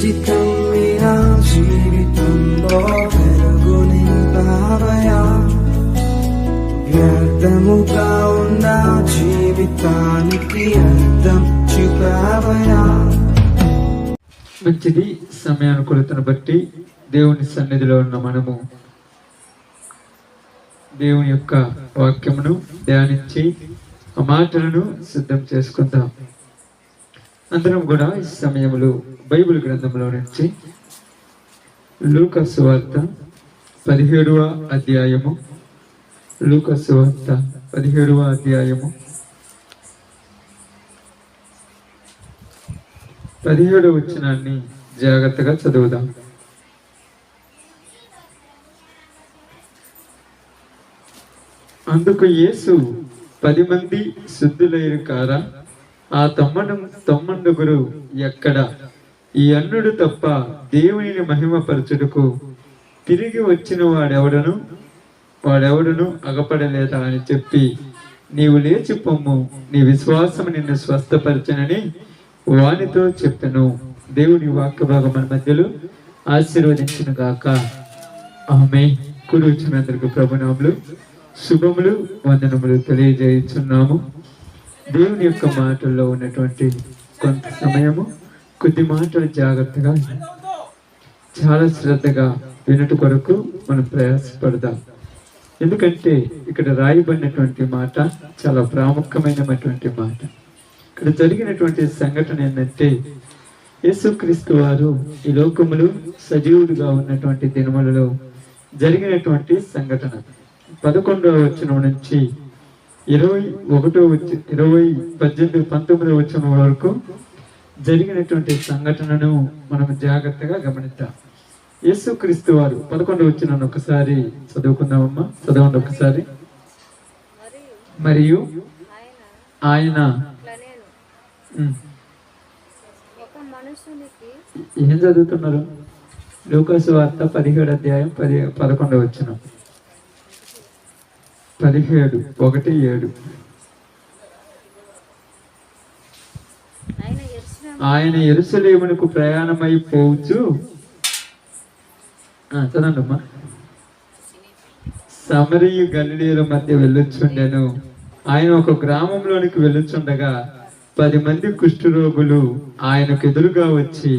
జీవితం మీరా జీవితంలో వెలుగు నింపావయా, వ్యర్థముగా ఉన్న జీవితానికి అర్థం చూపావయా. మంచిది. సమయానుకూలతను బట్టి దేవుని సన్నిధిలో ఉన్న మనము దేవుని యొక్క వాక్యమును ధ్యానించి ఆ మాటలను సిద్ధం చేసుకుందాం. అందరం కూడా ఈ సమయంలో బైబిల్ గ్రంథంలో నుంచి లూకా సువార్త 17వ అధ్యాయము, లూకా సువార్త 17వ అధ్యాయము 17వ వచనాన్ని జాగ్రత్తగా చదువుదాం. అందుకు యేసు 10 మంది శుద్ధులైరు కారా, ఆ తొమ్మండుగురు ఎక్కడ? ఈ అన్నుడు తప్ప దేవునిని మహిమపరచుటకు తిరిగి వచ్చిన వాడెవడను అగపడలేదా అని చెప్పి, నీవు లేచి పొమ్ము, నీ విశ్వాసం నిన్ను స్వస్థపరచనని వానితో చెప్పెను. దేవుని వాక్య భాగం మన మధ్యలో ఆశీర్వదించును గాక. ఆమేన్. కూడి వచ్చిన అందరికీ ప్రభునామములు శుభములు వందనములు తెలియజేయుచున్నాము. దేవుని యొక్క మాటల్లో ఉన్నటువంటి కొంత సమయము, కొద్ది మాటలు జాగ్రత్తగా చాలా శ్రద్ధగా వినట కొరకు మనం ప్రయాసపడదాం. ఎందుకంటే ఇక్కడ రాయబడినటువంటి మాట చాలా ప్రాముఖ్యమైనటువంటి మాట. ఇక్కడ జరిగినటువంటి సంఘటన ఏంటంటే, యేసుక్రీస్తు వారు ఈ లోకములు సజీవుడిగా ఉన్నటువంటి దినములలో జరిగినటువంటి సంఘటన. 11వ వచనం నుంచి 19వ వచనం వరకు జరిగినటువంటి సంఘటనను మనం జాగ్రత్తగా గమనిద్దాం. యేసుక్రీస్తు వారు 11వ వచనాన్ని ఒకసారి చదువుకుందామమ్మా. చదవండి ఒకసారి. మరియు ఆయన ఏం చదువుతున్నారు? లూకా సువార్త 17వ అధ్యాయం 11వ వచనం. 17:1-7. ఆయన యెరూషలేమునకు ప్రయాణమైపోవచ్చు. చదవండమ్మా. సమరయ గలిలయల మధ్య వెళ్ళొచ్చుండెను. ఆయన ఒక గ్రామంలోనికి వెళ్ళొచ్చుండగా 10 మంది కుష్ఠరోగులు ఆయనకు ఎదురుగా వచ్చి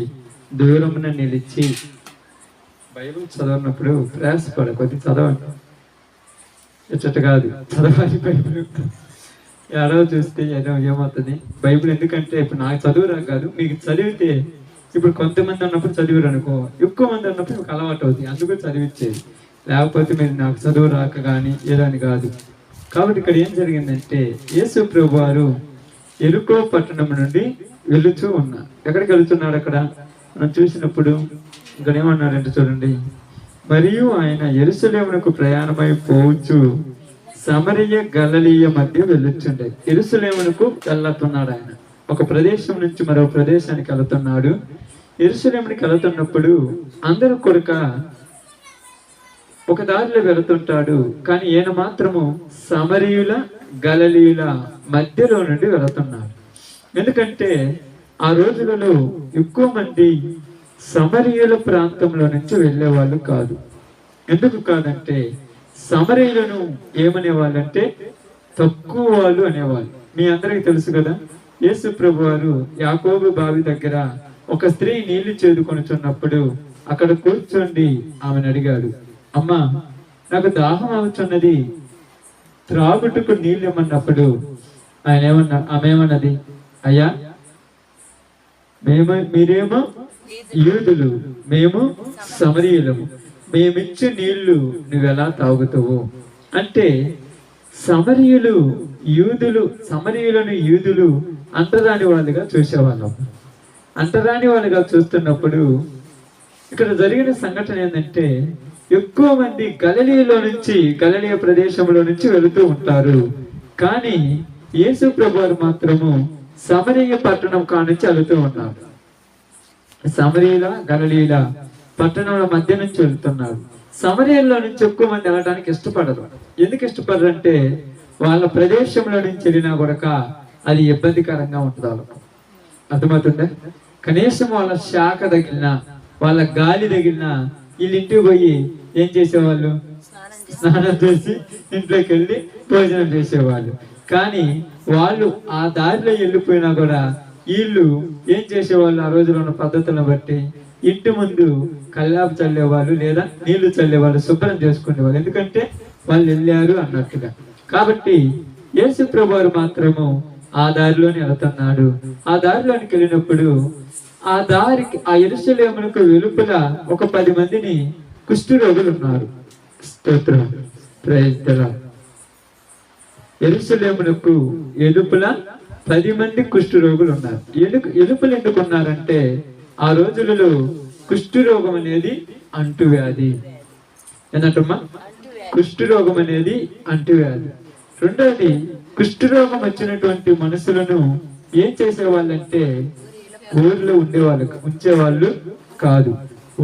దూరమున నిలిచి, బైబిల్ చదవనప్పుడు ప్రయాసపడ కొద్ది చదవండి, ఎచ్చట కాదు చదవాలి. బైబిల్ ఏడవ చూస్తే ఏమవుతుంది బైబిల్. ఎందుకంటే ఇప్పుడు నాకు చదువు రాక కాదు, మీకు చదివితే ఇప్పుడు కొంతమంది ఉన్నప్పుడు చదివారు అనుకో, ఎక్కువ మంది ఉన్నప్పుడు మీకు అలవాటు అవుతుంది, అందుకు చదివించేది. లేకపోతే మీరు నాకు చదువు రాక కానీ ఏదని కాదు. కాబట్టి ఇక్కడ ఏం జరిగిందంటే, యేసు ప్రభు వారు ఎరుకో పట్టణం నుండి వెళుతూ ఉన్నారు. ఎక్కడికి వెళుతున్నాడు? అక్కడ మనం చూసినప్పుడు ఇక్కడ ఏమన్నాడంటే చూడండి, మరియు ఆయన యెరూషలేమునకు ప్రయాణమైపోవచ్చు సమరయ గలిలయ మధ్య వెళ్ళుచుండే. యెరూషలేమునకు వెళ్తున్నాడు. ఆయన ఒక ప్రదేశం నుంచి మరో ప్రదేశానికి వెళుతున్నాడు. యెరూషలేమునికి వెళుతున్నప్పుడు అందరూ కొరక ఒక దారిలో వెళుతుంటాడు, కానీ ఈయన మాత్రము సమరయుల గలిలయుల మధ్యలో నుండి వెళుతున్నాడు. ఎందుకంటే ఆ రోజులలో ఎక్కువ మంది సమరయుల ప్రాంతంలో నుంచి వెళ్ళేవాళ్ళు కాదు. ఎందుకు కాదంటే, సమరయులను ఏమనేవాళ్ళంటే తక్కువ వాళ్ళు అనేవాళ్ళు. మీ అందరికీ తెలుసు కదా, యేసు ప్రభు వారు యాకోబు బావి దగ్గర ఒక స్త్రీ నీళ్లు చేదుకొనుచున్నప్పుడు అక్కడ కూర్చోండి ఆమెను అడిగాడు, అమ్మా నాకు దాహం అవుతున్నది, త్రాగుటకు నీళ్ళు ఇమ్మన్నప్పుడు ఆమె ఏమన్నది, అయ్యా మీరేమో యూదులు, మేము సమరయులము, మేమిచ్చే నీళ్లు నువ్వెలా తాగుతావు అంటే, సమరయులను యూదులు అంటరాని వాళ్ళుగా చూసేవాళ్ళం. అంటరాని వాళ్ళుగా చూస్తున్నప్పుడు ఇక్కడ జరిగిన సంఘటన ఏంటంటే, ఎక్కువ మంది గలిలయ ప్రదేశంలో నుంచి వెళుతూ ఉంటారు, కానీ యేసు ప్రభు వారు మాత్రము సమరయ పట్టణం కానుంచి వెళుతూ ఉన్నారు. సమరయుల గలిలయ పట్టణంల మధ్య నుంచి వెళ్తున్నారు. సమరయంలో నుంచి ఎక్కువ మంది వెళ్ళడానికి ఇష్టపడరు. ఎందుకు ఇష్టపడరు అంటే, వాళ్ళ ప్రదేశంలో నుంచి వెళ్ళినా కూడా అది ఇబ్బందికరంగా ఉంటుంది వాళ్ళకు. అర్థమవుతుందా? కనీసం వాళ్ళ శాఖ తగిలిన, వాళ్ళ గాలి తగిలిన వీళ్ళు ఇంటికి పోయి ఏం చేసేవాళ్ళు? స్నానం చేసి ఇంట్లోకి వెళ్ళి భోజనం చేసేవాళ్ళు. కానీ వాళ్ళు ఆ దారిలో వెళ్ళిపోయినా కూడా వీళ్ళు ఏం చేసేవాళ్ళు? ఆ రోజులో ఉన్న పద్ధతులను బట్టి ఇంటి ముందు కల్లాపు చల్లేవాళ్ళు, లేదా నీళ్లు చల్లేవాళ్ళు, శుభ్రం చేసుకునేవాళ్ళు. ఎందుకంటే వాళ్ళు వెళ్ళారు అన్నట్టుగా. కాబట్టి యేసు ప్రభువారు మాత్రము ఆ దారిలోనే వెళుతున్నాడు. ఆ దారిలోనికి వెళ్ళినప్పుడు ఆ దారికి, ఆ యెరూషలేమునకు వెలుపల ఒక 10 మందిని కుష్ఠరోగులు ఉన్నారు. స్తోత్రం, ప్రైజ్ ది లార్డ్. యెరూషలేమునకు ఎలుపల 10 మంది కుష్ఠరోగులు ఉన్నారు. ఎలుపలు ఎందుకు ఉన్నారంటే ఆ రోజులలో కుష్ఠరోగం అనేది అంటువ్యాధి. ఏంటమ్మా? కుష్ఠరోగం అనేది అంటువ్యాధి. రెండోది, కుష్ఠరోగం వచ్చినటువంటి మనుషులను ఏం చేసేవాళ్ళంటే ఊరిలో ఉంచేవాళ్ళు కాదు.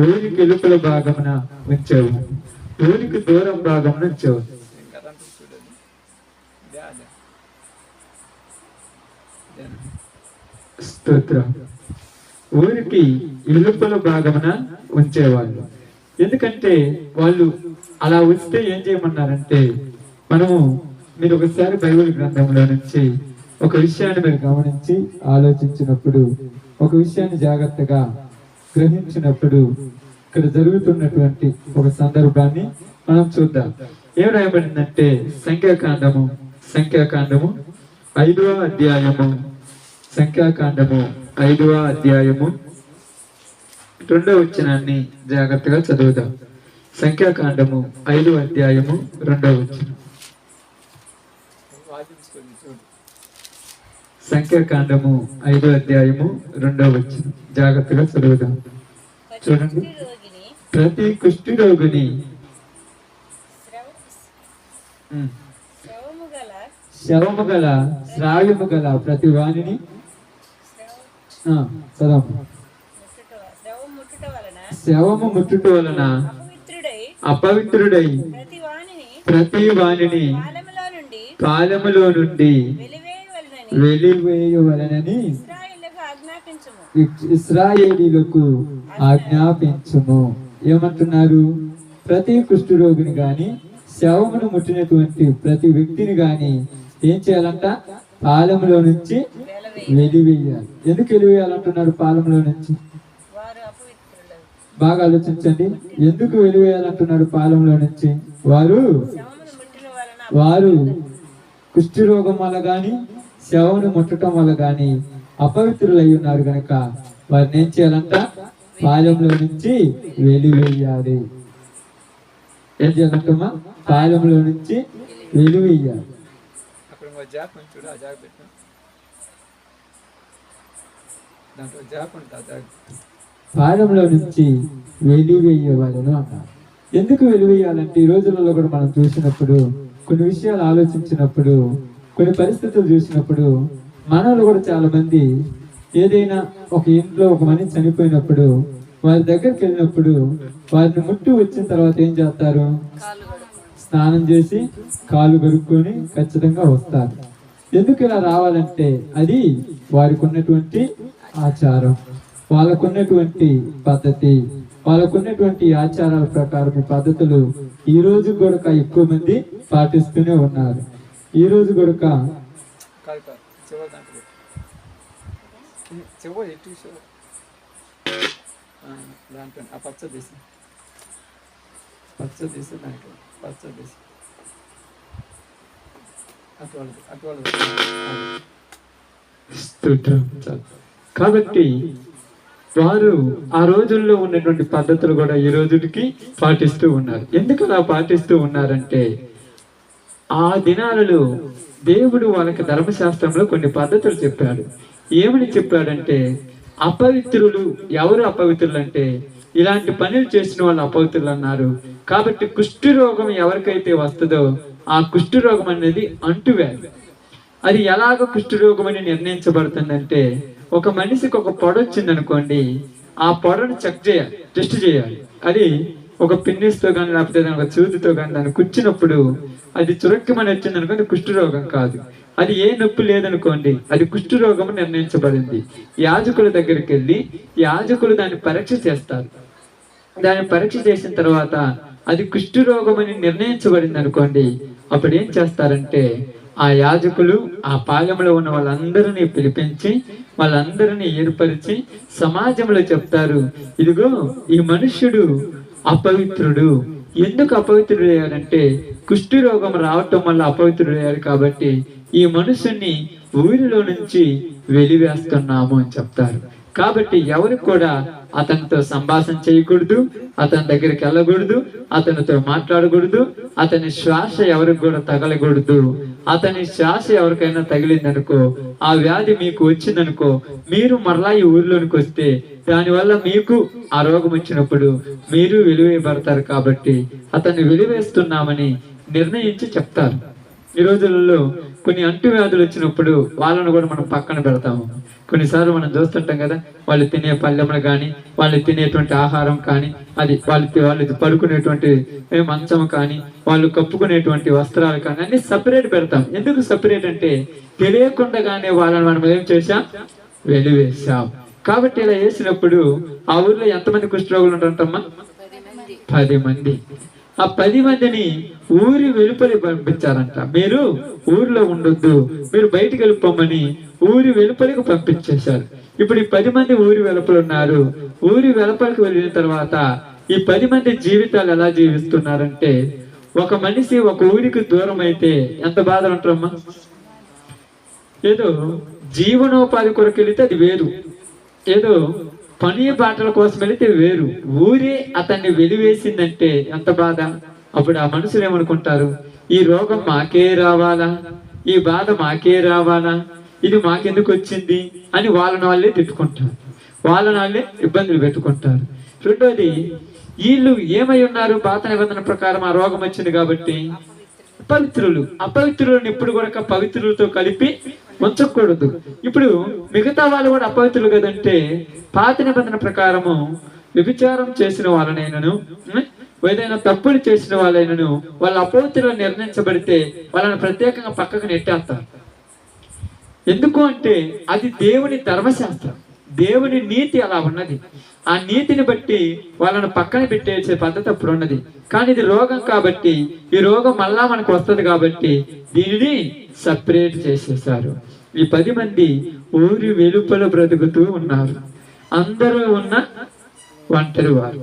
ఊరికి ఎలుపల భాగమున ఉంచేవాళ్ళు, ఊరికి దూరం భాగమున ఉంచేవాళ్ళు. స్తోత్రం. ఊరికి ఎలుపల భాగమున ఉంచేవాళ్ళు. ఎందుకంటే వాళ్ళు అలా ఉంచితే ఏం చేయమన్నారంటే, మీరు ఒకసారి బైబిల్ గ్రంథంలో నుంచి ఒక విషయాన్ని మీరు గమనించి ఆలోచించినప్పుడు, ఒక విషయాన్ని జాగ్రత్తగా గ్రహించినప్పుడు ఇక్కడ జరుగుతున్నటువంటి ఒక సందర్భాన్ని మనం చూద్దాం. ఏం రాయబడిందంటే సంఖ్యాకాండము 5వ అధ్యాయము, సంఖ్యాకాండము 5వ అధ్యాయము 2వ వచనాన్ని జాగ్రత్తగా చదువుదాం. సంఖ్యాకాండము 5వ అధ్యాయము 2వ వచనం. సంఖ్యాకాండము 5వ అధ్యాయము 2వ వచనం జాగ్రత్తగా చదువుదాం. చూడండి. ప్రతి కుష్ఠరోగిని శవము గల శ్రావ్యము గల ప్రతి వాణిని శవము ముట్టుట వలన అపవిత్రుడై ప్రతి వాణిని కాలములో నుండి వెలివేయవలనని ఇశ్రాయేలీయులకు ఆజ్ఞాపించుము. ఏమంటున్నారు? ప్రతి కుష్ఠరోగిని గాని, శవమును ముట్టినటువంటి ప్రతి వ్యక్తిని గాని ఏం చేయాలంట? పాలెములో నుంచి వెలివేయాలి. ఎందుకు వెలివేయాలంటున్నారు? పాలెములో నుంచి బాగా ఆలోచించండి. ఎందుకు వెలివేయాలంటున్నాడు? పాలెములో నుంచి వారు కుష్ఠరోగం వల్ల గాని, శవమును ముట్టడం వల్ల గాని అపవిత్రులు అయి ఉన్నారు కనుక వారిని ఏం చేయాలంట? పాలెంలో నుంచి వెలివేయాలి. ఏం చేయాలంటమ్మా? పాలెంలో నుంచి వెలివేయాలి. పాలెంలో నుంచి వెలివేయవాలను అన్నారు. ఎందుకు వెలివేయాలంటే ఈ రోజులలో కూడా మనం చూసినప్పుడు, కొన్ని విషయాలు ఆలోచించినప్పుడు, కొన్ని పరిస్థితులు చూసినప్పుడు, మనలో కూడా చాలా మంది ఏదైనా ఒక ఇంట్లో ఒక మనిషి చనిపోయినప్పుడు వారి దగ్గరికి వెళ్ళినప్పుడు వారిని ముట్టి వచ్చిన తర్వాత ఏం చేస్తారు? స్నానం చేసి కాళ్ళు కడుక్కొని ఖచ్చితంగా వస్తారు. ఎందుకు ఇలా రావాలంటే అది వారికి ఉన్నటువంటి ఆచారం, వాళ్ళకున్నటువంటి పద్ధతి, వాళ్ళకున్నటువంటి ఆచారాల ప్రకారం పద్ధతులు ఈ రోజు కూడా ఎక్కువ మంది పాటిస్తూనే ఉన్నారు. ఈ రోజు కూడా కాబట్టి వారు ఆ రోజుల్లో ఉన్నటువంటి పద్ధతులు కూడా ఈ రోజుకి పాటిస్తూ ఉన్నారు. ఎందుకు అలా పాటిస్తూ ఉన్నారంటే, ఆ దినాలలో దేవుడు వాళ్ళకి ధర్మశాస్త్రంలో కొన్ని పద్ధతులు చెప్పాడు. ఏమని చెప్పాడంటే, అపవిత్రులు ఎవరు? అపవిత్రులు అంటే ఇలాంటి పనులు చేసిన వాళ్ళు అపవిత్రులు అన్నారు. కాబట్టి కుష్ఠరోగం ఎవరికైతే వస్తుందో ఆ కుష్ఠరోగం అనేది అంటువ్యాధి. అది ఎలాగ కుష్ఠరోగం అని నిర్ణయించబడుతుందంటే, ఒక మనిషికి ఒక పొడ వచ్చింది అనుకోండి, ఆ పొడను చెక్ చేయాలి, టెస్ట్ చేయాలి. అది ఒక పిన్నిస్తో కానీ లేకపోతే ఒక చూదుతో కానీ దాన్ని కుచ్చినప్పుడు అది చురక్కమని వచ్చింది అనుకోండి, కుష్ఠరోగం కాదు. అది ఏ నొప్పి లేదనుకోండి, అది కుష్ఠరోగం నిర్ణయించబడింది. యాజకుల దగ్గరికి వెళ్ళి యాజకులు దాన్ని పరీక్ష చేస్తారు. దాన్ని పరీక్ష చేసిన తర్వాత అది కుష్ఠరోగం అని నిర్ణయించబడింది అనుకోండి, అప్పుడు ఏం చేస్తారంటే ఆ యాజకులు ఆ పాలెంలో ఉన్న వాళ్ళందరినీ పిలిపించి వాళ్ళందరినీ ఏర్పరిచి సమాజంలో చెప్తారు, ఇదిగో ఈ మనుష్యుడు అపవిత్రుడు. ఎందుకు అపవిత్రుడు అయ్యాడంటే కుష్ఠరోగం రావటం వల్ల అపవిత్రుడు అయ్యాడు కాబట్టి ఈ మనుషుని ఊరిలో నుంచి వెలివేస్తున్నాము అని చెప్తారు. కాబట్టి ఎవరు కూడా అతనితో సంభాషణ చేయకూడదు, అతని దగ్గరికి వెళ్ళకూడదు, అతనితో మాట్లాడకూడదు, అతని శ్వాస ఎవరికి కూడా తగలకూడదు. అతని శ్వాస ఎవరికైనా తగిలిందనుకో, ఆ వ్యాధి మీకు వచ్చిందనుకో, మీరు మరలా ఈ ఊరిలోనికి వస్తే దానివల్ల మీకు ఆ రోగం వచ్చినప్పుడు మీరు వెలివేయబడతారు. కాబట్టి అతన్ని వెలివేస్తున్నామని నిర్ణయించి చెప్తారు. ఈ రోజులలో కొన్ని అంటువ్యాధులు వచ్చినప్పుడు వాళ్ళను కూడా మనం పక్కన పెడతాము. కొన్నిసార్లు మనం చూస్తుంటాం కదా, వాళ్ళు తినే పళ్ళెములు కానీ, వాళ్ళు తినేటువంటి ఆహారం కానీ, అది వాళ్ళు పడుకునేటువంటి మంచం కానీ, వాళ్ళు కప్పుకునేటువంటి వస్త్రాలు కానీ అన్ని సపరేట్ పెడతాం. ఎందుకు సపరేట్ అంటే తెలియకుండానే వాళ్ళని మనం ఏం చేశాం, వెలివేశాం. కాబట్టి ఇలా వేసినప్పుడు ఆ ఊర్లో ఎంతమంది కుష్ఠరోగులు ఉంటారమ్మా? 10 మంది. ఆ 10 మందిని ఊరి వెలుపలి పంపించారంట. మీరు ఊరిలో ఉండొద్దు, మీరు బయటికి వెళ్ళిపోమని ఊరి వెలుపలికి పంపించేశారు. ఇప్పుడు ఈ 10 మంది ఊరి వెలుపల ఉన్నారు. ఊరి వెలుపలికి వెళ్ళిన తర్వాత ఈ 10 మంది జీవితాలు ఎలా జీవిస్తున్నారంటే, ఒక మనిషి ఒక ఊరికి దూరం అయితే ఎంత బాధ ఉంటారమ్మా? ఏదో జీవనోపాధి కొరకు వెళితే అది వేరు, ఏదో పని బాటల కోసం వెళితే వేరు. ఊరే అతన్ని వెలివేసిందంటే ఎంత బాధ. అప్పుడు ఆ మనుషులు ఏమనుకుంటారు, ఈ రోగం మాకే రావాలా, ఈ బాధ మాకే రావాలా, ఇది మాకెందుకు వచ్చింది అని వాళ్ళని వాళ్ళే తిట్టుకుంటారు, వాళ్ళని వాళ్ళే ఇబ్బందులు పెట్టుకుంటారు. రెండోది, వీళ్ళు ఏమై ఉన్నారు? పాత నిబంధన ప్రకారం ఆ రోగం వచ్చింది కాబట్టి అపవిత్రులు. అపవిత్రులను ఎప్పుడు కూడా పవిత్రులతో కలిపి ఉంచకూడదు. ఇప్పుడు మిగతా వాళ్ళు కూడా అపవిత్రులు కదంటే, పాత నిబంధన ప్రకారము వ్యభిచారం చేసిన వాళ్ళనైనను, ఏదైనా తప్పులు చేసిన వాళ్ళైనను వాళ్ళ అపవిత్రులు నిర్ణయించబడితే వాళ్ళని ప్రత్యేకంగా పక్కకు నెట్టేస్తారు. ఎందుకు అంటే అది దేవుని ధర్మశాస్త్రం, దేవుని నీతి అలా ఉన్నది. ఆ నీతిని బట్టి వాళ్ళను పక్కన పెట్టేసే పద్ధతి అప్పుడు ఉన్నది. కానీ ఇది రోగం కాబట్టి ఈ రోగం మళ్ళా మనకు వస్తుంది కాబట్టి దీనిని సపరేట్ చేసేసారు. ఈ 10 మంది ఊరి వెలుపల బ్రతుకుతూ ఉన్నారు. అందరూ ఉన్న ఒంటరి వారు,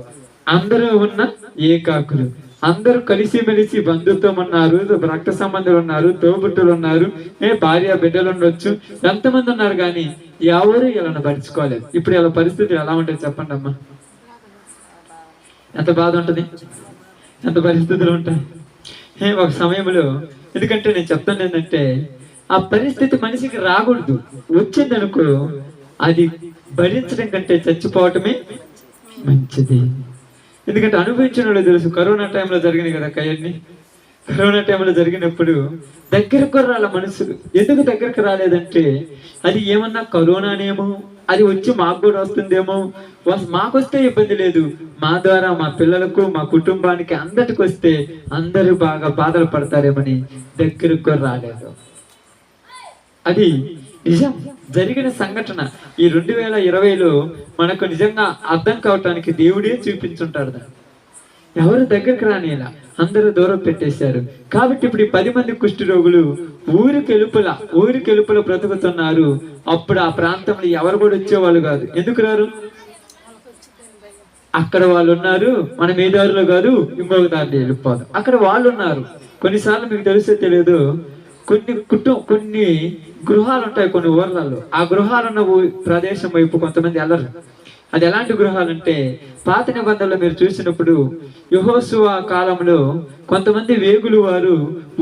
అందరూ ఉన్న ఏకాకులు, అందరూ కలిసిమెలిసి బంధుత్వం ఉన్నారు, రక్త సంబంధాలు ఉన్నారు, తోబుట్టులు ఉన్నారు, భార్య బిడ్డలు ఉండొచ్చు, ఎంతమంది ఉన్నారు కానీ ఎవరు ఇలా పరుచుకోలేదు. ఇప్పుడు ఇలా పరిస్థితులు ఎలా ఉంటుంది చెప్పండి అమ్మా, ఎంత బాధ ఉంటుంది, ఎంత పరిస్థితులు ఉంటాయి. ఒక సమయంలో, ఎందుకంటే నేను చెప్తాను ఏంటంటే ఆ పరిస్థితి మనిషికి రాకూడదు, వచ్చిందనుకో అది భరించడం కంటే చచ్చిపోవటమే మంచిది. ఎందుకంటే అనుభవించిన వాళ్ళు తెలుసు. కరోనా టైంలో జరిగినాయి కదా కయ్యన్ని. కరోనా టైంలో జరిగినప్పుడు దగ్గరకు రాల మనుషులు. ఎందుకు దగ్గరకు రాలేదంటే అది ఏమన్నా కరోనానేమో, అది వచ్చి మాకు కూడా వస్తుందేమో, మాకు వస్తే ఇబ్బంది లేదు, మా ద్వారా మా పిల్లలకు మా కుటుంబానికి అందరికి వస్తే అందరూ బాగా బాధలు పడతారేమని దగ్గరకు రాలేదు. అది నిజం జరిగిన సంఘటన. ఈ 2020లో మనకు నిజంగా అర్థం కావటానికి దేవుడే చూపించుంటాడు. ఎవరు దగ్గరికి రానిలా, అందరూ దూరం పెట్టేశారు. కాబట్టి ఇప్పుడు ఈ 10 మంది కుష్ఠరోగులు ఊరికెలుపల బ్రతుకుతున్నారు. అప్పుడు ఆ ప్రాంతంలో ఎవరు కూడా వచ్చేవాళ్ళు కాదు. ఎందుకు రారు? అక్కడ వాళ్ళు ఉన్నారు, మనం ఏ దారిలో కాదు ఇంకొక దారిలో వెళ్ళిపోదాం. అక్కడ వాళ్ళు ఉన్నారు. కొన్నిసార్లు మీకు తెలిసే తెలియదు, కొన్ని గృహాలు ఉంటాయి కొన్ని ఊర్లలో. ఆ గృహాలు ఉన్న ప్రదేశం వైపు కొంతమంది వెళ్ళరు. అది ఎలాంటి గృహాలు అంటే, పాత నిబంధనలో మీరు చూసినప్పుడు యెహోషువ కాలంలో కొంతమంది వేగులు వారు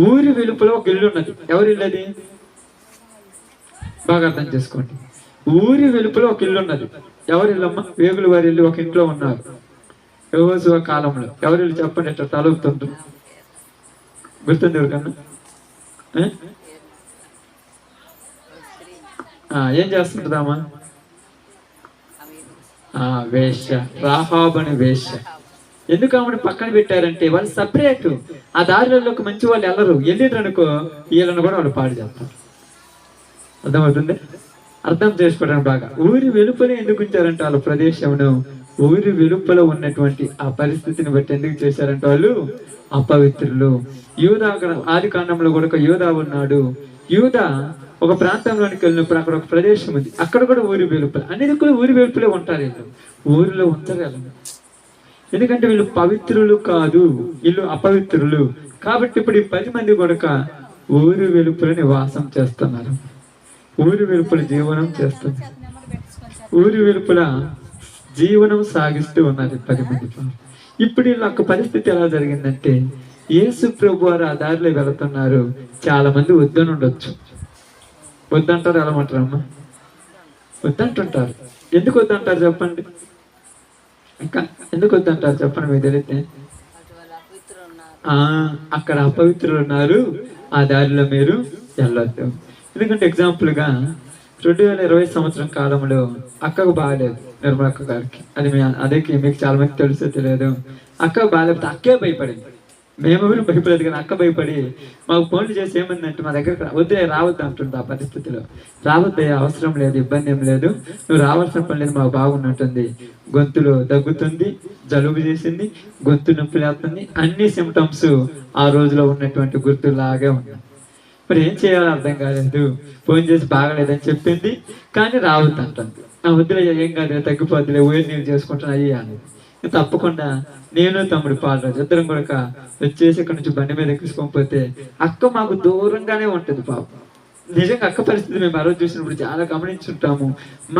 ఊరి వెలుపల ఒక ఇల్లు ఉన్నది. ఎవరి ఇల్లు అది? బాగా అర్థం చేసుకోండి. ఊరి వెలుపల ఒక ఇల్లు ఉన్నది. ఎవరి ఇల్లమ్మా? వేగులు వారి ఇల్లు ఒక ఇంట్లో ఉన్నారు యెహోషువ కాలంలో. ఎవరి ఇల్లు చెప్పండి, ఎట్లా తలుపుతుంటారు? గుర్తుంది ఎవరికన్నా? ఏం చేస్తుంటామా? వేశ్య, రాహాబు అని వేశ్య. ఎందుకు ఆమెను పక్కన పెట్టారంటే వాళ్ళు సపరేట్. ఆ దారిలోకి మంచి వాళ్ళు వెళ్ళరు. వెళ్ళిండ్రు అనుకో వీళ్ళని కూడా వాళ్ళు పాడు చేస్తారు. అర్థమవుతుంది? అర్థం చేసుకోవడానికి బాగా. ఊరి వెలుపలే ఎందుకు ఉంచారంటే వాళ్ళ ప్రదేశమును, ఊరి వెలుపల ఉన్నటువంటి ఆ పరిస్థితిని బట్టి ఎందుకు చేశారంటే వాళ్ళు అపవిత్రులు. యూదా, ఆది కాండంలో కూడా యూదా ఉన్నాడు. యూదా ఒక ప్రాంతంలోనికి వెళ్ళినప్పుడు అక్కడ ఒక ప్రదేశం ఉంది, అక్కడ కూడా ఊరి వెలుపల. అన్ని దిక్కులు ఊరి వెలుపలే ఉంటారు వీళ్ళు, ఊరిలో ఉంచగలరు. ఎందుకంటే వీళ్ళు పవిత్రులు కాదు, వీళ్ళు అపవిత్రులు. కాబట్టి ఇప్పుడు ఈ 10 మంది కూడా ఊరి వెలుపల నివాసం చేస్తున్నారు, ఊరి వెలుపల జీవనం చేస్తున్నారు, ఊరి వెలుపల జీవనం సాగిస్తూ ఉన్నారు 10 మంది. ఇప్పుడు వీళ్ళ పరిస్థితి ఎలా జరిగిందంటే, యేసు ప్రభు వారు ఆ దారిలో వెళుతున్నారు. చాలా మంది వద్దని ఉండొచ్చు. వద్దంటారు, ఎలా అంటారమ్మా? వద్దంటుంటారు. ఎందుకు వద్దంటారు చెప్పండి? ఇంకా ఎందుకు వద్దంటారు చెప్పండి, మీకు తెలిస్తే. అక్కడ అపవిత్రులు ఉన్నారు, ఆ దారిలో మీరు వెళ్ళొద్దు. ఎందుకంటే ఎగ్జాంపుల్గా 2020 సంవత్సరం కాలంలో అక్కకు బాగాలేదు, నిర్మల అక్క గారికి. అదే మీకు చాలా మంది తెలుసో తెలియదు. అక్క బాగాలేకపోతే అక్కే భయపడింది. మేము భయపడలేదు కానీ అక్క భయపడి మాకు ఫోన్లు చేసి ఏమందంటే, మా దగ్గర వద్దే రావద్దు అంటుంది. ఆ పరిస్థితిలో రావద్దే, అవసరం లేదు, ఇబ్బంది ఏం లేదు, నువ్వు రావాల్సిన పని లేదు, మాకు బాగున్నట్టుంది, గొంతులో దగ్గుతుంది, జలుబు చేసింది, గొంతు నొప్పి లేస్తుంది, అన్ని సిమ్టమ్స్ ఆ రోజులో ఉన్నటువంటి గుర్తులాగే ఉన్నాయి. మరి ఏం చేయాలో అర్థం కాలేదు. ఫోన్ చేసి బాగలేదని చెప్పింది కానీ రావద్దు అంటుంది. వద్దులే, ఏం కాదు, తగ్గిపోద్దులే, ఊరి నీళ్ళు చేసుకుంటాను అయ్యి అని. తప్పకుండా నేను తమ్ముడు పాలరాజు ఇద్దరం కూడా వచ్చేసి ఇక్కడ నుంచి బండి మీద ఎక్కించుకోకపోతే అక్క మాకు దూరంగానే ఉంటుంది పాపం. నిజంగా అక్క పరిస్థితి మేము ఆ రోజు చూసినప్పుడు చాలా గమనించుంటాము.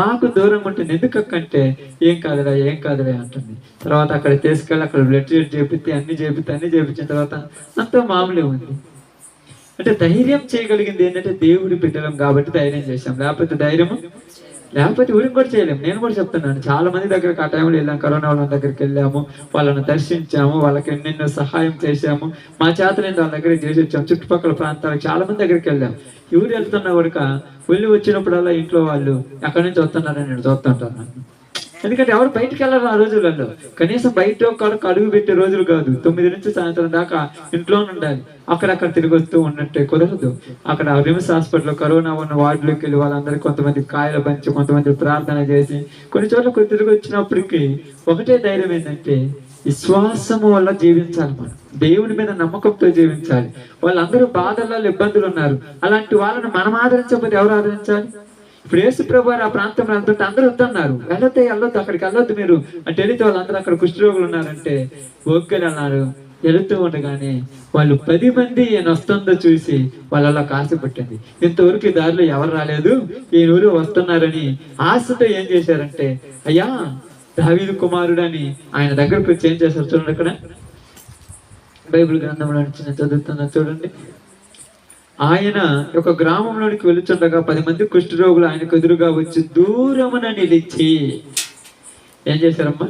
మాకు దూరంగా ఉంటుంది. ఎందుకు అక్క అంటే, ఏం కాదులే అంటుంది. తర్వాత అక్కడ తీసుకెళ్ళి అక్కడ బ్లడ్ టెస్ట్ చేపిస్తే అన్ని చేపించిన తర్వాత అంతా మామూలే ఉంది. అంటే ధైర్యం చేయగలిగింది ఏంటంటే దేవుడి బిడ్డలం కాబట్టి ధైర్యం చేశాం, లేకపోతే ఊరికి కూడా చేయలేము. నేను కూడా చెప్తున్నాను, చాలా మంది దగ్గరికి ఆ టైంలో వెళ్ళాము, కరోనా వాళ్ళ దగ్గరికి వెళ్ళాము, వాళ్ళని దర్శించాము, వాళ్ళకి ఎన్నెన్నో సహాయం చేశాము, మా చేతలేని వాళ్ళ దగ్గరికి చేసి వచ్చాము. చుట్టుపక్కల ప్రాంతాలకు చాలా మంది దగ్గరికి వెళ్ళాము. ఎవరు వెళ్తున్నా కూడా వెళ్ళి వచ్చినప్పుడల్లా ఇంట్లో వాళ్ళు ఎక్కడి నుంచి వస్తున్నారని నేను చూస్తుంటాను. ఎందుకంటే ఎవరు బయటకు వెళ్ళరు ఆ రోజులలో. కనీసం బయట ఒక అడుగు పెట్టే రోజులు కాదు. 9 నుంచి సాయంత్రం దాకా ఇంట్లోనే ఉండాలి. అక్కడక్కడ తిరిగి వస్తూ ఉన్నట్టే కుదరదు. అక్కడ రిమ్స్ హాస్పిటల్లో కరోనా ఉన్న వార్డులోకి వెళ్ళి వాళ్ళందరికీ కొంతమంది కాయలు పంచి, కొంతమంది ప్రార్థన చేసి, కొన్ని చోట్ల తిరిగి వచ్చినప్పటికీ ఒకటే ధైర్యం ఏంటంటే, విశ్వాసము వల్ల జీవించాలి. మనం దేవుని మీద నమ్మకంతో జీవించాలి. వాళ్ళందరూ బాధల్లో ఇబ్బందులు ఉన్నారు. అలాంటి వాళ్ళని మనం ఆదరించకపోతే ఎవరు ఆదరించాలి? ఇప్పుడు యేసు ప్రభు ఆ ప్రాంతంలో వెళ్తుంటే అందరూ వద్దన్నారు, వెళ్ళొద్దు, అక్కడికి వెళ్ళొద్దు మీరు అంటే వెళితే వాళ్ళందరూ అక్కడ కుష్ఠరోగులు ఉన్నారంటే ఓకేలు అన్నారు. వెళుతూ ఉండగానే వాళ్ళు 10 మంది ఈయన వస్తుందో చూసి వాళ్ళ కాసు పట్టింది. ఇంతవరకు ఈ దారిలో ఎవరు రాలేదు, ఈ ఊరు వస్తున్నారని ఆశతో ఏం చేశారంటే, అయ్యా దావీదు కుమారుడని ఆయన దగ్గరకు వచ్చి ఏం చేశారు చూడండి. అక్కడ బైబిల్ గ్రంథంలో నుంచి చదువుతున్నా చూడండి. ఆయన ఒక గ్రామంలోనికి వెళుచుండగా 10 మంది కుష్ఠరోగులు ఆయనకు ఎదురుగా వచ్చి దూరమున నిలిచి ఏం చేశారమ్మా?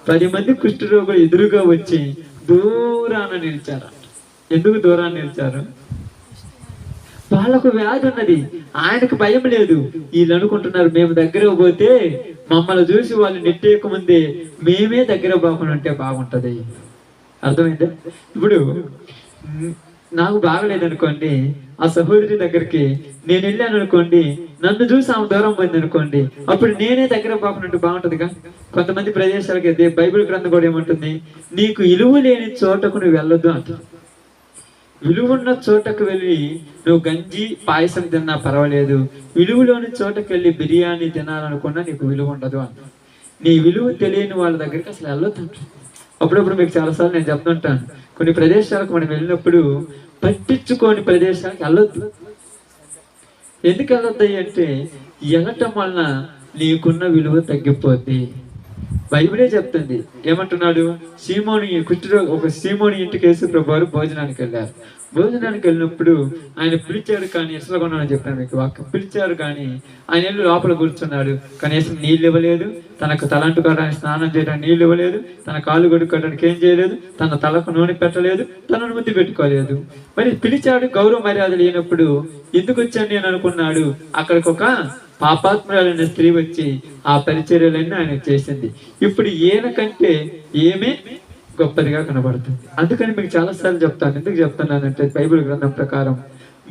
10 మంది కుష్ఠరోగులు ఎదురుగా వచ్చి దూరాన నిలిచారు. ఎందుకు దూరాన్ని నిలిచారు? వాళ్ళకు వ్యాధి ఉన్నది, ఆయనకు భయం లేదు. వీళ్ళు అనుకుంటున్నారు, మేము దగ్గర పోతే మమ్మల్ని చూసి వాళ్ళు నెట్టేయక ముందే మేమే దగ్గర పోకుండా ఉంటే బాగుంటది. అర్థమైందా? ఇప్పుడు నాకు బాగలేదు అనుకోండి, ఆ సహోదరి దగ్గరికి నేను వెళ్ళాను అనుకోండి, నన్ను చూసి ఆమె దూరం పోయింది అనుకోండి, అప్పుడు నేనే దగ్గర పోకున్నట్టు బాగుంటుందిగా. కొంతమంది ప్రదేశాలకి అయితే బైబిల్ గ్రంథం కూడా ఏమంటుంది, నీకు విలువ లేని చోటకు నువ్వు వెళ్ళొద్దు అంటుంది. విలువున్న చోటకు వెళ్ళి నువ్వు గంజి పాయసం తిన్నా పర్వాలేదు, విలువలోని చోటకు వెళ్ళి బిర్యానీ తినాలనుకున్నా నీకు విలువ ఉండదు అంట. నీ విలువ తెలియని వాళ్ళ దగ్గరికి అసలు వెళ్ళొద్దు అంట. అప్పుడప్పుడు మీకు చాలాసార్లు నేను చెప్తుంటాను, కొన్ని ప్రదేశాలకు మనం వెళ్ళినప్పుడు పట్టించుకోని ప్రదేశాలకు వెళ్ళొద్దు. ఎందుకు వెళ్ళొద్దు అంటే, వెళ్ళటం వలన నీకున్న విలువ తగ్గిపోద్ది. బైబిలే చెప్తుంది. ఏమంటున్నాడు? సీమోని ఇంటికి యేసు ప్రభువారు భోజనానికి వెళ్ళారు. భోజనానికి వెళ్ళినప్పుడు ఆయన పిలిచాడు కానీ ఎసలగొన్నానని చెప్పాను మీకు వాక్యం. పిలిచారు కానీ ఆయన వెళ్ళి లోపల కూర్చున్నాడు. కనీసం నీళ్ళు ఇవ్వలేదు, తనకు తలంటుకోవడానికి స్నానం చేయడానికి నీళ్ళు ఇవ్వలేదు, తన కాళ్ళు కొడుకోవడానికి ఏం చేయలేదు, తన తలకు నూనె పెట్టలేదు, తనను ముద్దు పెట్టుకోలేదు. మరి పిలిచాడు, గౌరవ మర్యాదలు లేనప్పుడు ఎందుకు వచ్చాను నేను అనుకున్నాడు. అక్కడికి ఒక పాపాత్మురాలైన స్త్రీ వచ్చి ఆ పరిచర్యలన్నీ ఆయన చేసింది. ఇప్పుడు ఈయన కంటే ఏమే గొప్పదిగా కనబడుతుంది. అందుకని మీకు చాలాసార్లు చెప్తాను. ఎందుకు చెప్తున్నానంటే బైబిల్ గ్రంథం ప్రకారం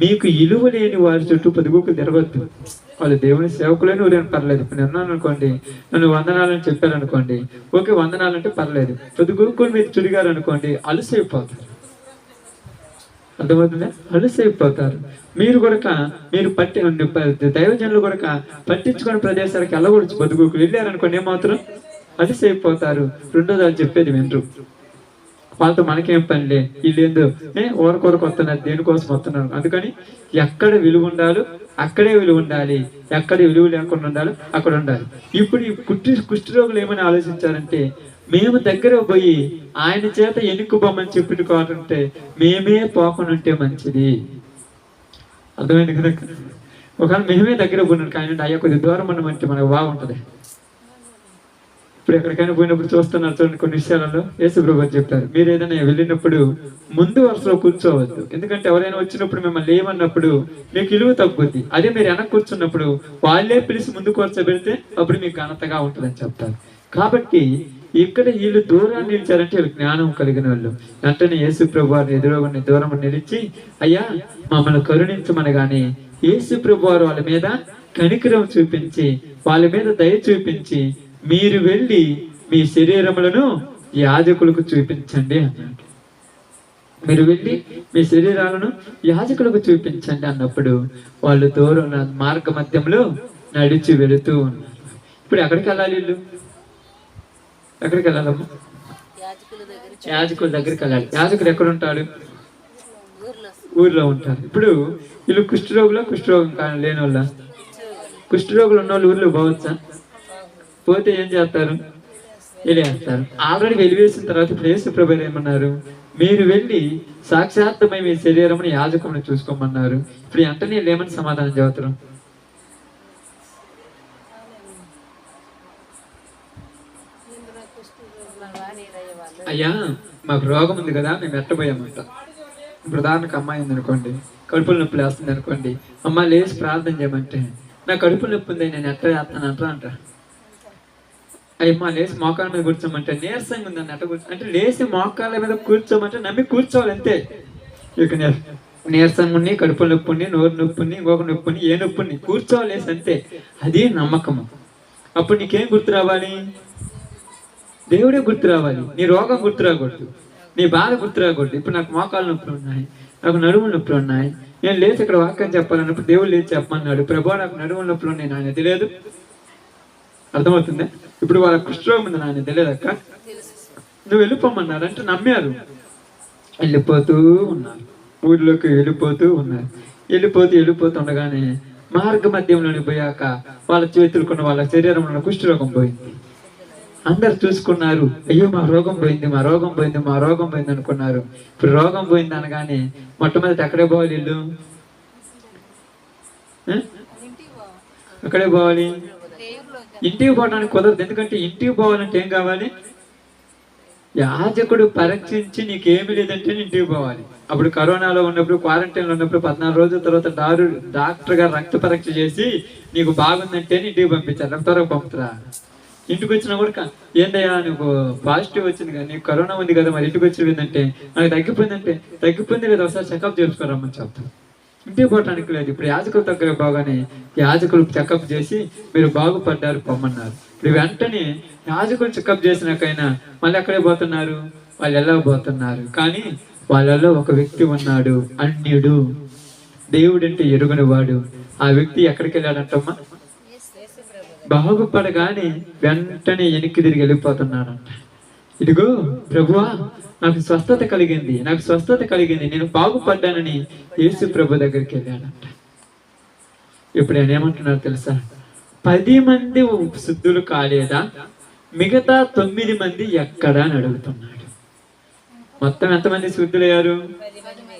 మీకు ఇలువ లేని వారి చుట్టూ పొదుగుకు తిరగద్దు. వాళ్ళు దేవుని సేవకులైన ఊరేని పర్లేదు. ఇప్పుడు నేను అనుకోండి, నన్ను వందనాలని చెప్పారనుకోండి, ఓకే వందనాలంటే పర్లేదు. పొదుగుకొని మీరు చుడిగారు అనుకోండి, అలసైపోతారు. అర్థమవుతుందా? అలసైపోతారు. మీరు కొరక మీరు దైవజనులు కొరక పట్టించుకునే ప్రదేశాలకు వెళ్ళకూడదు. బతుకుకు వెళ్ళారనుకోండి ఏమాత్రం అలసైపోతారు. రెండోది వాళ్ళు చెప్పేది వినరు. వాళ్ళతో మనకేం పనిలే, వీళ్ళేందో ఓరకొరకు వస్తున్నారు, దేనికోసం వస్తున్నారు. అందుకని ఎక్కడ విలువ ఉండాలో అక్కడే విలువ ఉండాలి, ఎక్కడ విలువ లేకుండా ఉండాలో అక్కడ ఉండాలి. ఇప్పుడు ఈ కుష్ఠరోగులు ఏమని ఆలోచించారంటే, మేము దగ్గర పోయి ఆయన చేత ఎన్నుకుపోమని చెప్పుకోవాలంటే మేమే పోకుండా ఉంటే మంచిది. అర్థమైంది కదా? ఒకవేళ మేమే దగ్గర పోయినాడు కానీ అయ్యా కొద్ది దూరం ఉండమంటే మనకు బాగుంటుంది. ఇప్పుడు ఎక్కడికైనా పోయినప్పుడు చూస్తున్నారు చూడండి, కొన్ని విషయాలలో యేసుప్రభు చెప్పారు, మీరు ఏదైనా వెళ్ళినప్పుడు ముందు వరుసలో కూర్చోవద్దు. ఎందుకంటే ఎవరైనా వచ్చినప్పుడు మిమ్మల్ని ఏమన్నప్పుడు మీకు విలువ తగ్గుద్ది. అదే మీరు వెనక్కి కూర్చున్నప్పుడు వాళ్ళే పిలిచి ముందు కూర్చోబెడితే అప్పుడు మీకు ఘనతగా ఉంటుందని చెప్తారు. కాబట్టి ఇక్కడ వీళ్ళు దూరాన్ని నిలిచారంటే వీళ్ళు జ్ఞానం కలిగిన వాళ్ళు. వెంటనే యేసుప్రభు వారిని ఎదురుగా దూరం నిలిచి, అయ్యా మమ్మల్ని కరుణించమనగానే యేసుప్రభు వారు వాళ్ళ మీద కనికరం చూపించి వాళ్ళ మీద దయ చూపించి, మీరు వెళ్ళి మీ శరీరములను యాజకులకు చూపించండి అన్నాడు. మీరు వెళ్ళి మీ శరీరాలను యాజకులకు చూపించండి అన్నప్పుడు వాళ్ళు దూరం మార్గ మధ్యంలో నడిచి వెళుతూ ఉన్నారు. ఇప్పుడు ఎక్కడికి వెళ్ళాలి వీళ్ళు? ఎక్కడికి వెళ్ళాలమ్మా? యాజకుల దగ్గరికి వెళ్ళాలి. యాజకుడు ఎక్కడ ఉంటాడు? ఊర్లో ఉంటారు. ఇప్పుడు వీళ్ళు కుష్ఠరోగం లేని వాళ్ళ? కుష్ఠరోగులు ఉన్న వాళ్ళు ఊర్లో పోవచ్చా? పోతే ఏం చేస్తారు? వెలివేస్తారు. ఆల్రెడీ వెలివేసిన తర్వాత ఇప్పుడు యేసుప్రభు ఏమన్నారు? మీరు వెళ్ళి సాక్షాత్తమై మీ శరీరముని యాజకుని చూసుకోమన్నారు. ఇప్పుడు వెంటనే వీళ్ళు ఏమని సమాధానం చెబుతారు? అయ్యా మాకు రోగం ఉంది కదా, మేము ఎట్టబోయామంట. ఇప్పుడు ఉదాహరణకు అమ్మాయి ఉంది అనుకోండి, కడుపుల నొప్పి లేస్తుంది అనుకోండి, అమ్మ లేచి ప్రార్థన చేయమంటే నా కడుపుల నొప్పి ఉంది నేను ఎట్ట చేస్తానంట అంట. అయ్యమ్మ లేచి మోకాళ్ళ మీద కూర్చోమంటే నీరసంగా ఉందని ఎట్ట అంటే లేచి మోకాళ్ళ మీద కూర్చోమంటే నమ్మి కూర్చోవాలి అంతే. ఇక నీరసంగా ఉన్ని, కడుపుల నొప్పి ఉన్ని, నోరు నొప్పి ఉన్ని, ఇంకొక నొప్పి ఉన్ని, ఏ నొప్పి ఉన్ని కూర్చోలేసి అంతే. అది నమ్మకము. అప్పుడు నీకేం గుర్తు రావాలి? దేవుడే గుర్తు రావాలి. నీ రోగం గుర్తు రాకూడదు, నీ బాధ గుర్తు రాకూడదు. ఇప్పుడు నాకు మోకాళ్ళ నొప్పులు ఉన్నాయి, నాకు నడుముల నొప్పులు ఉన్నాయి, నేను లేచి ఇక్కడ వాక్యం చెప్పాలన్నప్పుడు దేవుడు లేచి చెప్పమన్నాడు. ప్రభు నాకు నడుముల నొప్పులు ఉన్నాయి, నాయన తెలియదు. అర్థమవుతుందా? ఇప్పుడు వాళ్ళ కుష్ఠరోగం ఉంది, నాయన తెలియదు అక్క, నువ్వు వెళ్ళిపోమన్నారు అంటే నమ్మారు. వెళ్ళిపోతూ ఉన్నారు, ఊర్లోకి వెళ్ళిపోతూ ఉన్నారు. వెళ్ళిపోతుండగానే మార్గ మధ్యంలోని పోయాక వాళ్ళ చేతులుకున్న వాళ్ళ శరీరంలో కుష్ఠరోగం పోయింది. అందరు చూసుకున్నారు, అయ్యో మా రోగం పోయింది, మా రోగం పోయింది, మా రోగం పోయింది అనుకున్నారు. ఇప్పుడు రోగం పోయింది అనగానే మొట్టమొదటి ఎక్కడే పోవాలి వీళ్ళు? ఎక్కడే పోవాలి? ఇంటికి పోవడానికి కుదరదు. ఎందుకంటే ఇంటికి పోవాలంటే ఏం కావాలి? యాజకుడు పరీక్షించి నీకేమి లేదంటే ఇంటికి పోవాలి. అప్పుడు కరోనాలో ఉన్నప్పుడు, క్వారంటైన్లో ఉన్నప్పుడు 14 రోజుల తర్వాత డాక్టర్ గారు రక్త పరీక్ష చేసి నీకు బాగుందంటే ఇంటికి పంపించారు. త్వరగా పంపుతారా? ఇంటికి వచ్చినా కూడా ఏందయ్యా నీకు పాజిటివ్ వచ్చింది కదా, నీకు కరోనా ఉంది కదా, మరి ఇంటికి వచ్చి ఏంటంటే నాకు తగ్గిపోయిందంటే తగ్గిపోయింది లేదా ఒకసారి చెకప్ చేసుకోరమ్మని చెప్తారు. ఇంటికి పోవటానికి లేదు. ఇప్పుడు యాజకుల దగ్గర బాగానే యాజకులు చెకప్ చేసి మీరు బాగుపడ్డారు పొమ్మన్నారు. ఇప్పుడు వెంటనే యాజకులు చెకప్ చేసినాకైనా మళ్ళీ ఎక్కడే పోతున్నారు? వాళ్ళు ఎలా పోతున్నారు? కానీ వాళ్ళలో ఒక వ్యక్తి ఉన్నాడు, అన్యుడు, దేవుడంటే ఎరుగని వాడు. ఆ వ్యక్తి ఎక్కడికి వెళ్ళాడంటమ్మా? బాగుపడగానే వెంటనే వెనక్కి తిరిగి వెళ్ళిపోతున్నాడంట. ఇదిగో ప్రభువా నాకు స్వస్థత కలిగింది, నాకు స్వస్థత కలిగింది, నేను బాగుపడ్డానని యేసు ప్రభు దగ్గరికి వెళ్ళాడంట. ఇప్పుడు ఆయన ఏమంటున్నారు తెలుసా? 10 మంది శుద్ధులు కాలేదా, మిగతా 9 మంది ఎక్కడా అని అడుగుతున్నాడు. మొత్తం ఎంతమంది శుద్ధులయ్యారు?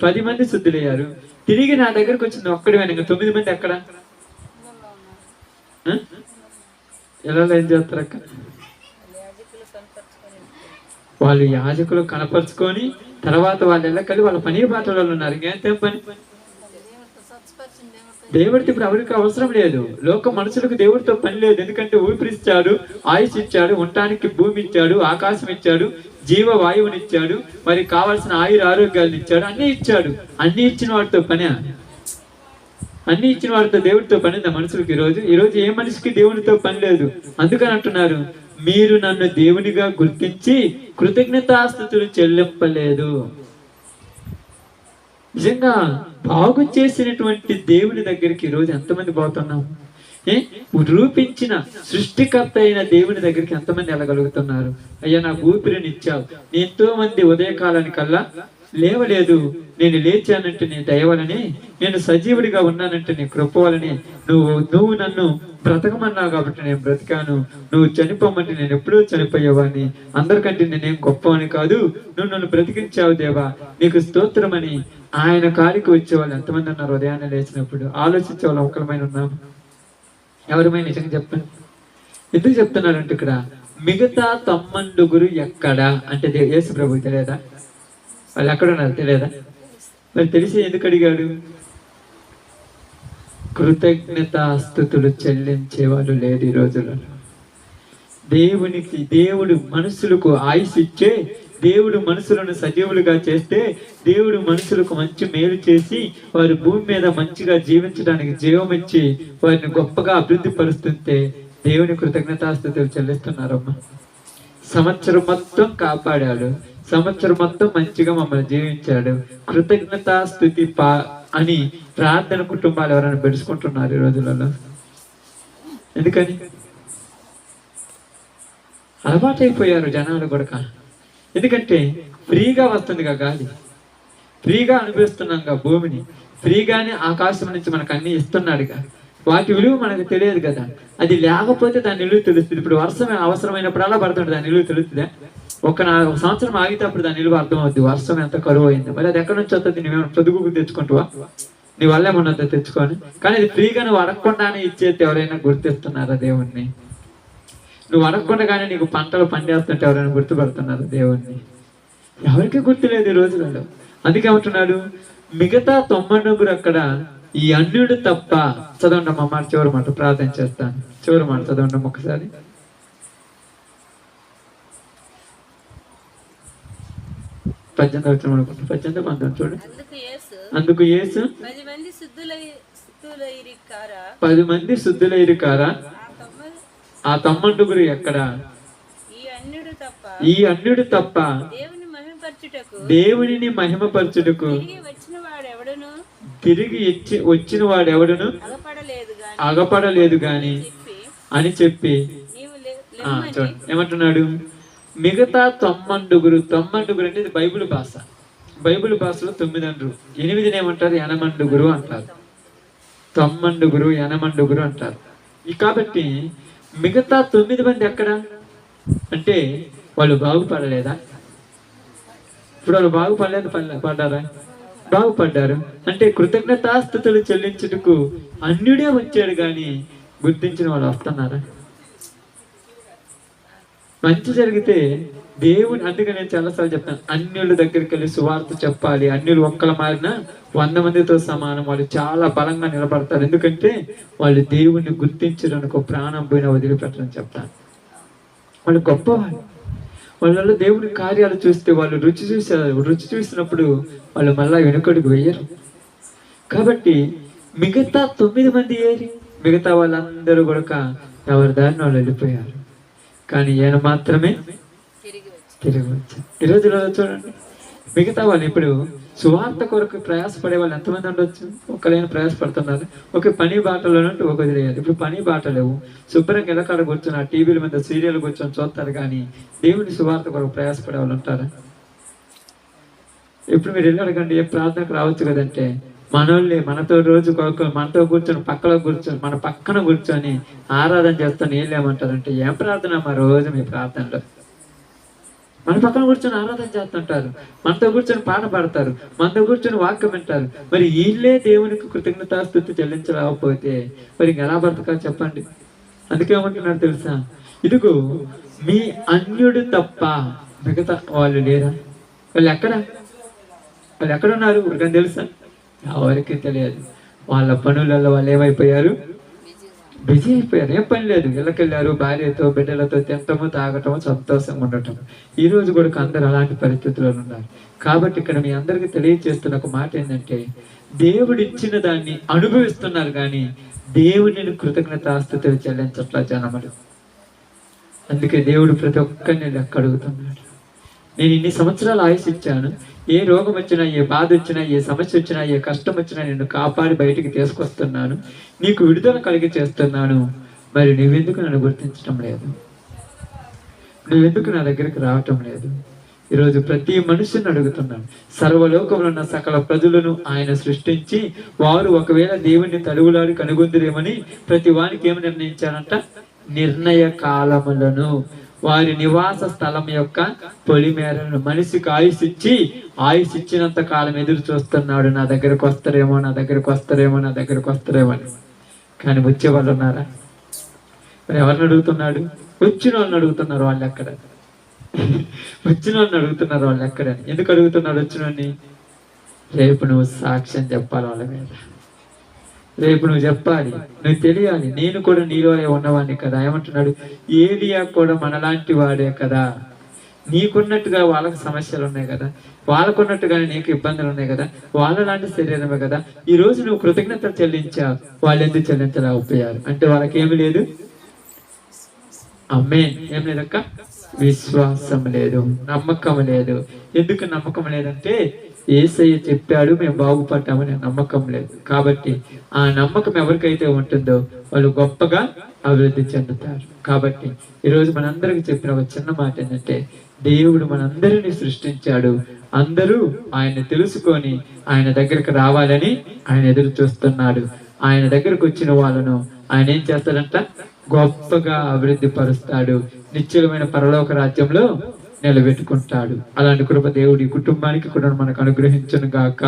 10 మంది శుద్ధులయ్యారు. తిరిగి నా దగ్గరకు వచ్చింది ఒక్కడి ఇంకా 9 మంది ఎక్కడ? ఎలా ఏం చేస్తారు అక్క? వాళ్ళు యాజకులు కనపరుచుకొని తర్వాత వాళ్ళు వెళ్ళకెళ్ళి వాళ్ళ పని బాటలో ఉన్నారు. ఇంకేం పని? దేవుడితో ఇప్పుడు ఎవరికి అవసరం లేదు. లోక మనుషులకు దేవుడితో పని లేదు. ఎందుకంటే ఊపిరిచ్చాడు, ఆయుష్ ఇచ్చాడు, ఉండటానికి భూమి ఇచ్చాడు, ఆకాశం ఇచ్చాడు, జీవ వాయువునిచ్చాడు, మరి కావాల్సిన ఆయుర ఆరోగ్యాలను ఇచ్చాడు, అన్ని ఇచ్చాడు. అన్ని ఇచ్చిన వాడితో పని? అన్ని ఇచ్చిన వాడితో దేవుడితో పని ఉందా మనుషులకి? ఈరోజు ఏ మనిషికి దేవునితో పని లేదు. అందుకని అంటున్నారు, మీరు నన్ను దేవునిగా గుర్తించి కృతజ్ఞతాస్తుతులు చెల్లింపలేదు. నిజంగా బాగు చేసినటువంటి దేవుని దగ్గరికి ఈరోజు ఎంతమంది పోతున్నాం? రూపించిన సృష్టికర్త అయిన దేవుని దగ్గరికి ఎంతమంది వెళ్ళగలుగుతున్నారు? అయ్యా నాకు ఊపిరినిచ్చావు, ఎంతో మంది ఉదయకాలానికల్లా లేవలేదు, నేను లేచానంటే నీ దయవలని, నేను సజీవుడిగా ఉన్నానంటే నీ కృపవలని, నువ్వు నన్ను బ్రతకమన్నావు కాబట్టి నేను బ్రతికాను, నువ్వు చనిపోమంటే నేను ఎప్పుడూ చనిపోయేవాడిని, అందరికంటే నేనేం గొప్పవని కాదు, నువ్వు నన్ను బ్రతికించావు దేవా, నీకు స్తోత్రమని ఆయన కాడికి వచ్చేవాళ్ళు ఎంతమంది ఉన్నారు? ఉదయాన్నే లేచినప్పుడు ఆలోచించే వాళ్ళు ఒకరమైన ఉన్నాము. ఎవరమైనా నిజంగా చెప్పండి. ఎందుకు చెప్తున్నారంటే ఇక్కడ మిగతా 90 ఎక్కడా అంటే యేసు ప్రభువు తెలియదా? వాళ్ళు ఎక్కడ ఉన్నారు తెలియదా? మరి తెలిసి ఎందుకు అడిగాడు? కృతజ్ఞతాస్తుతులు చెల్లించే వాళ్ళు లేదు ఈ రోజులలో. దేవుడు మనుషులకు ఆయుష్ ఇచ్చే, దేవుడు మనుషులను సజీవులుగా చేస్తే, దేవుడు మనుషులకు మంచి మేలు చేసి వారి భూమి మీద మంచిగా జీవించడానికి జీవం ఇచ్చి వారిని గొప్పగా అభివృద్ధి పరుస్తుంటే దేవుని కృతజ్ఞతాస్తుతులు చెల్లిస్తున్నారమ్మా. సంవత్సరం మొత్తం కాపాడాడు, సంవత్సరం మొత్తం మంచిగా మమ్మల్ని జీవించాడు, కృతజ్ఞతాస్తుతి అని ప్రార్థన కుటుంబాలు ఎవరైనా పెడుచుకుంటున్నారు ఈ రోజులలో? ఎందుకని? అలవాటైపోయారు జనాలు కూడా. ఎందుకంటే ఫ్రీగా వస్తుందిగా గాలి, ఫ్రీగా అనుభవిస్తున్నాంగా భూమిని, ఫ్రీగానే ఆకాశం నుంచి మనకు అన్ని ఇస్తున్నాడుగా. వాటి విలువ మనకు తెలియదు కదా. అది లేకపోతే దాని విలువ తెలుస్తుంది. ఇప్పుడు వర్షం అవసరమైనప్పుడు అలా పడుతుంది, దాని విలువ తెలుస్తుందా? ఒక సంవత్సరం ఆగితే అప్పుడు దాని విలువ అర్థం అవుద్ది. వర్షం ఎంత కరువు అయింది, మరి అది ఎక్కడి నుంచి వస్తుంది? నువ్వేమైనా పొదుగుకు తెచ్చుకుంటావా? నీ వల్ల ఏమన్నా తెచ్చుకొని. కానీ అది ఫ్రీగా నువ్వు అడగకుండానే ఇచ్చేది ఎవరైనా గుర్తిస్తున్నారా దేవుణ్ణి? నువ్వు అడగకుండానే నీకు పంటలు పండేస్తుంటే ఎవరైనా గుర్తుపడుతున్నారా దేవుణ్ణి? ఎవరికి గుర్తులేదు ఈ రోజులలో. అందుకే ఏమంటున్నాడు, మిగతా 90 అక్కడ ఈ అన్యుడు తప్ప. చదవండి అమ్మ మాట, చివరి మాట ప్రార్థన చేస్తాను. చివరి మాట చదవండి ఒకసారి. పద్దెనిమిది చూడండి. అందుకు యేసు 10 మంది శుద్ధులైరు కారా? ఆ 90 ఎక్కడ? ఈ అన్యుడు తప్ప దేవునిని మహిమపరచుటకు తిరిగి వచ్చిన వాడెవడును అగపడలేదు గాని అని చెప్పి చూడండి ఏమంటున్నాడు. మిగతా 90 అంటే ఇది బైబిల్ భాష. బైబిల్ భాషలో 9 అంటారు, 8 ఏమంటారు? 80 అంటారు. 90 80 అంటారు. కాబట్టి మిగతా 9 మంది ఎక్కడ అంటే వాళ్ళు బాగుపడలేదా? ఇప్పుడు వాళ్ళు పడ్డారా? బాగుపడ్డారు. అంటే కృతజ్ఞతాస్తుతులు చెల్లించుటకు అన్యుడే వచ్చాడు కానీ గుర్తించిన వాళ్ళు వస్తున్నారా? మంచి జరిగితే దేవుని, అందుకే నేను చాలాసార్లు చెప్తాను, అన్యుల దగ్గరికి వెళ్ళి సువార్త చెప్పాలి. అన్యులు ఒక్కల మారినా 100 మందితో సమానం. వాళ్ళు చాలా బలంగా నిలబడతారు. ఎందుకంటే వాళ్ళు దేవుణ్ణి గుర్తించడానికి ప్రాణం పోయినా వదిలిపెట్టని చెప్తాను. వాళ్ళు గొప్పవాళ్ళు. వాళ్ళలో దేవుని కార్యాలు చూస్తే వాళ్ళు రుచి చూసినప్పుడు వాళ్ళు మళ్ళా వెనుకడుగు వేయరు. కాబట్టి మిగతా 9 మంది ఏరి? మిగతా వాళ్ళందరూ కూడా ఎవరి దారిని వాళ్ళు వెళ్ళిపోయారు. కానీ ఈయన మాత్రమే తిరిగి వచ్చారు. ఈ రోజులలో చూడండి, మిగతా వాళ్ళు ఇప్పుడు సువార్త కొరకు ప్రయాసపడే వాళ్ళు ఎంతమంది ఉండొచ్చు? ఒక్కలైనా ప్రయాసపడుతున్నారు. ఒక పని బాటలో ఒక వదిలేయాలి. ఇప్పుడు పని బాట లేవు. శుభ్రంగా ఎలకాడ కూర్చొని టీవీల మీద సీరియల్ కూర్చొని చూస్తారు కానీ దేవుని సువార్త కొరకు ప్రయాసపడే వాళ్ళు ఉంటారా? ఇప్పుడు మీరు వెళ్ళి అడగండి, ఏ ప్రార్థనకు రావచ్చు కదంటే మనోళ్ళే మనతో రోజు మనతో కూర్చొని మన పక్కన కూర్చొని ఆరాధన చేస్తాను ఏం లేమంటారంటే ఏం ప్రార్థన మా రోజు మీ ప్రార్థనలో? మన పక్కన కూర్చొని ఆరాధన చేస్తుంటారు, మనతో కూర్చొని పాట పాడతారు, మనతో కూర్చొని వాక్యం వింటారు. మరి వీళ్ళే దేవునికి కృతజ్ఞతాస్తుతి చెల్లించలేకపోతే మరి ఎలా బ్రతకాలి చెప్పండి? అందుకే ఏమంటున్నాడు తెలుసా, ఇదిగో మీ అన్యుడు తప్ప మిగతా వాళ్ళు లేరా? వాళ్ళు ఎక్కడున్నారు ఎవరికైనా తెలుసా? ఎవరికి తెలియదు. వాళ్ళ పనులలో వాళ్ళు ఏమైపోయారు? బిజీ అయిపోయారు. ఏం పని లేదు, ఇళ్ళకెళ్ళారు, భార్యతో బిడ్డలతో తినటము, తాగటము, సంతోషంగా ఉండటం. ఈ రోజు కూడా అందరు అలాంటి పరిస్థితుల్లో ఉన్నారు. కాబట్టి ఇక్కడ మీ అందరికీ తెలియజేస్తున్న ఒక మాట ఏంటంటే, దేవుడు ఇచ్చిన దాన్ని అనుభవిస్తున్నారు కానీ దేవుడిని కృతజ్ఞతాస్తుతులు చెల్లించట్లా జనములు. అందుకే దేవుడు ప్రతి ఒక్కరిని లెక్క అడుగుతున్నాడు. నేను ఇన్ని సంవత్సరాలు ఆయుష్ ఇచ్చాను, ఏ రోగం వచ్చినా, ఏ బాధ వచ్చినా, ఏ సమస్య వచ్చినా, ఏ కష్టం వచ్చినా నిన్ను కాపాడి బయటికి తీసుకొస్తున్నాను, నీకు విడుదల కలిగి చేస్తున్నాను. మరి నువ్వెందుకు నన్ను గుర్తించడం లేదు? నువ్వెందుకు నా దగ్గరికి రావటం లేదు? ఈరోజు ప్రతి మనుషుని అడుగుతున్నాను. సర్వలోకంలో ఉన్న సకల ప్రజలను ఆయన సృష్టించి వారు ఒకవేళ దేవుణ్ణి తడువులాడి కనుగొందిరేమని ప్రతి వానికి ఏమి నిర్ణయించారంట? నిర్ణయ కాలములను, వారి నివాస స్థలం యొక్క పొలిమేరలను మనిషికి ఆయుష్ ఇచ్చినంత కాలం ఎదురు చూస్తున్నాడు. నా దగ్గరకు వస్తారేమో, నా దగ్గరకు వస్తారేమో, నా దగ్గరకు వస్తారేమో అని. కానీ వచ్చే వాళ్ళు ఉన్నారా? మరి ఎవరిని అడుగుతున్నాడు? వచ్చిన వాళ్ళని అడుగుతున్నారు. వాళ్ళు ఎక్కడ? వచ్చిన వాళ్ళని అడుగుతున్నారు. వాళ్ళు ఎక్కడ? ఎందుకు అడుగుతున్నాడు వచ్చినోడిని? రేపు నువ్వు సాక్ష్యం చెప్పాలి వాళ్ళ మీద. రేపు నువ్వు చెప్పాలి, నువ్వు తెలియాలి. నేను కూడా నీలోనే ఉన్నవాడిని కదా. ఏమంటున్నాడు? ఏలియా కూడా మనలాంటి వాడే కదా. నీకున్నట్టుగా వాళ్ళకి సమస్యలు ఉన్నాయి కదా, వాళ్ళకున్నట్టుగానే నీకు ఇబ్బందులు ఉన్నాయి కదా, వాళ్ళలాంటి శరీరమే కదా. ఈ రోజు నువ్వు కృతజ్ఞత చెల్లించావు, వాళ్ళు ఎందుకు చెల్లించలేకపోయారు అంటే వాళ్ళకి ఏమి లేదు. ఏం లేదక్క? విశ్వాసం లేదు, నమ్మకం లేదు. ఎందుకు నమ్మకం లేదంటే యేసయ్య చెప్పాడు మేము బాగుపడ్డామనే నమ్మకం లేదు. కాబట్టి ఆ నమ్మకం ఎవరికైతే ఉంటుందో వాళ్ళు గొప్పగా అభివృద్ధి చెందుతారు. కాబట్టి ఈరోజు మనందరికి చెప్పిన ఒక చిన్న మాట ఏంటంటే, దేవుడు మనందరినీ సృష్టించాడు. అందరూ ఆయన తెలుసుకొని ఆయన దగ్గరికి రావాలని ఆయన ఎదురు చూస్తున్నాడు. ఆయన దగ్గరకు వచ్చిన వాళ్ళను ఆయన ఏం చేస్తాడంట? గొప్పగా అభివృద్ధి పరుస్తాడు, నిశ్చలమైన పరలోక రాజ్యంలో నిలబెట్టుకుంటాడు. అలాంటి కృప దేవుడి కుటుంబానికి కూడా మనకు అనుగ్రహించును గాక.